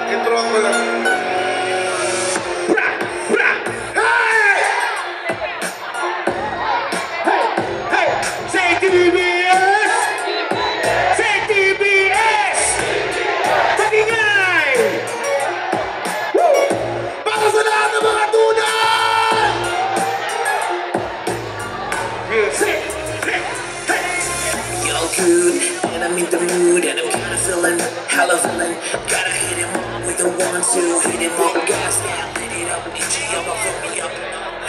Intro ko lang. Hey! Hey! Hey! Say TBS! Say TBS! Pagingay! Woo! Para sa lahat ng mga tunay! Say! Hey! Hey! You're good, and I'm in the mood, and I'm kinda feeling hella villain. Gotta hit him up with a 1-2, hit him up, gas down, hit it up, EG up, fill me up.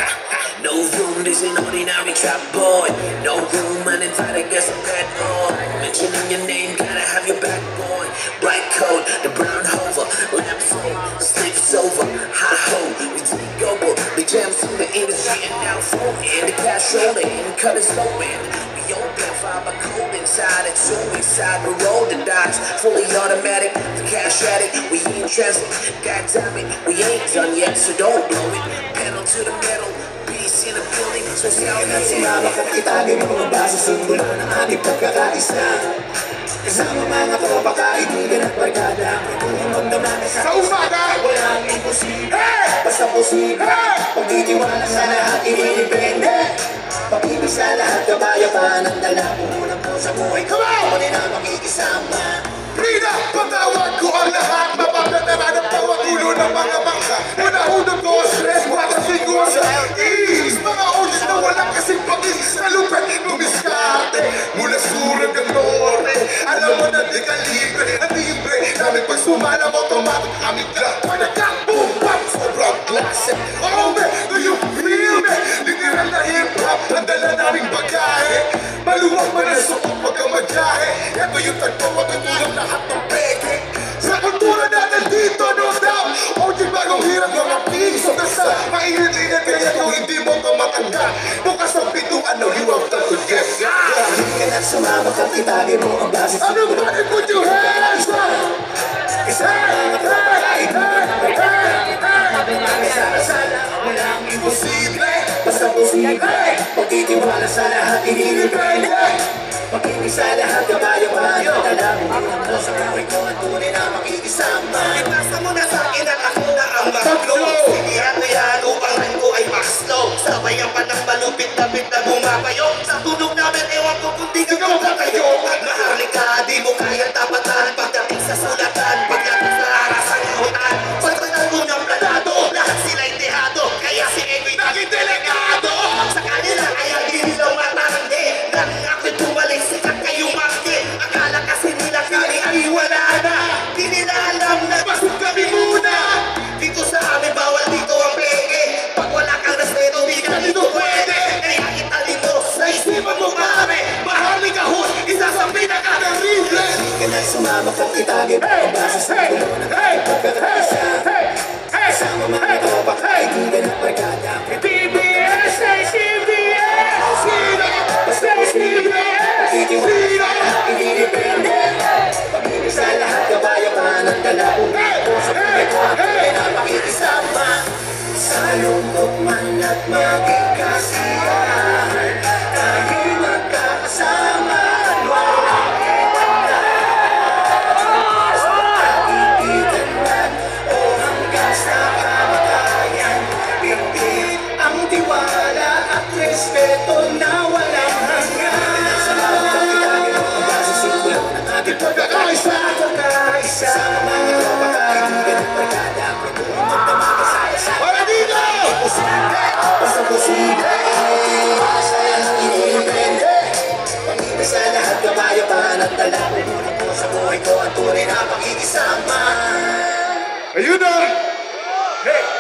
Ha, ha. No room, this ain't ordinary trap boy. No room, uninvited, guess I'm bad boy. Mentioning your name, gotta have your back boy. Bright coat, the brown hover, lamp full, sleeps over, high ho, we take over. The jams in the industry and now flowing. The cash rolling, cut is flowing. We open, find a code inside, it's so inside. We roll the dice, fully automatic. The cash addict, we in transit. God damn it, we ain't done yet, so don't blow it. Pedal to the metal, peace in the building. So sound At sumama ka't itagin mo mga base sa simula ng ating pagkakaisa. Kasama mga tropa, kaibigan at barkada. Kung magdamang Sa umaga! walang imposible. Hey! Basta posible. Hey! Pagtitiwala sa lahat, inidepende. Pag-ibig sa lahat, kabayapan ang dala. Unang po sa buhay ko, ako din ang makikisama. Rina, patawag ko ang lahat. Mapapatama ng bawat ulo ng mga mangka. Una-unang ko, stress, watasig ko sa is. Mga audience na walang kasing pag-is. Na lupet, lumiskate. Mula surag ng lore. Alam mo na di ka libre. Ang libre, namin pag sumalang automatic. Aming lahat, panagkakboom, bam, sobrang klase. Oh man, do you feel me? Literal na hip-hop, ang dala naming bagahe. Maluwag man ang sukong pagkamadyahe. Ito yung tagpo, matutulong lahat ng peke. Sa kultura natin dito, no doubt. O di bagong hirap ng piece of the sun. Mainit-init kaya kung hindi mo ito matanda. Bukas ang pintuan, no, you have to guess. Halika na't sumama ka't itagin mo ang base sa Ano ba? Put your hands up! kasama mga tropa, kaibigan at barkada. Magkakasala, walang imposible. Basta posible. Pagtitiwala sa lahat, inidepende. Pag-ibig sa lahat, kabayapan ang dala. Unang po sa buhay ko at tunay na makikisama. Ipasa mo na sa akin at ako na ang maklo. Sinihan na yan upang rin ko ay maxlow. Sabay ang panang malupit-lapit na bumabayo. Sa tunog namin, ewan ko kung di ka magkakayo. Maharlika, di mo kaya tapatan. Pagdating sa sulatan, pagdating sa aras ang kahutan. Pagdating mo ng planado, lahat sila'y dehado. Kaya si Ego'y naging delegado. Sa kanila ay ang dinilaw matarangge. Nang ako'y bumalik, sikat kayong marke. Akala kasi nila kami ay wala na. Di nila alam na basog kami muna. Dito sa amin, bawal dito ang peke. Pag wala kang respeto, di ka dito pwede. Kaya italin mo sa isipan mo pare. Mahalin ka hus, isa sa pinaka-terrible. Halika na't sumama ka't itagin mo ang base sa simula ng ating pagkakaisa. Kasama mga tropa, kaibigan at barkada. TBS! Say TBS! Basta posible. Pagtitiwala sa lahat, inidepende. Pag-ibig sa lahat, kabayapan ang dala. Unang po sa buhay ko at tunay na makikisama. Sa lungkot man at maging kasiyahan, tayo'y magkakasama. Walang iwanan. Sa kaibigan man o hanggang sa kamatayan. Pipit ang tiwala at respeto na walang hanggan. Salamat ang itagin mo ang base sa simula ng ating pagkakaisa. Kasama mga tropa, kaibigan at barkada. Kung magdamag-asaya-saya. Para dito! Basta posible. Sa lahat inidepende. Pag-ibig sa lahat, kabayapan at dala. Unang po sa buhay ko at tunay na makikisama. Ayun na! Hey!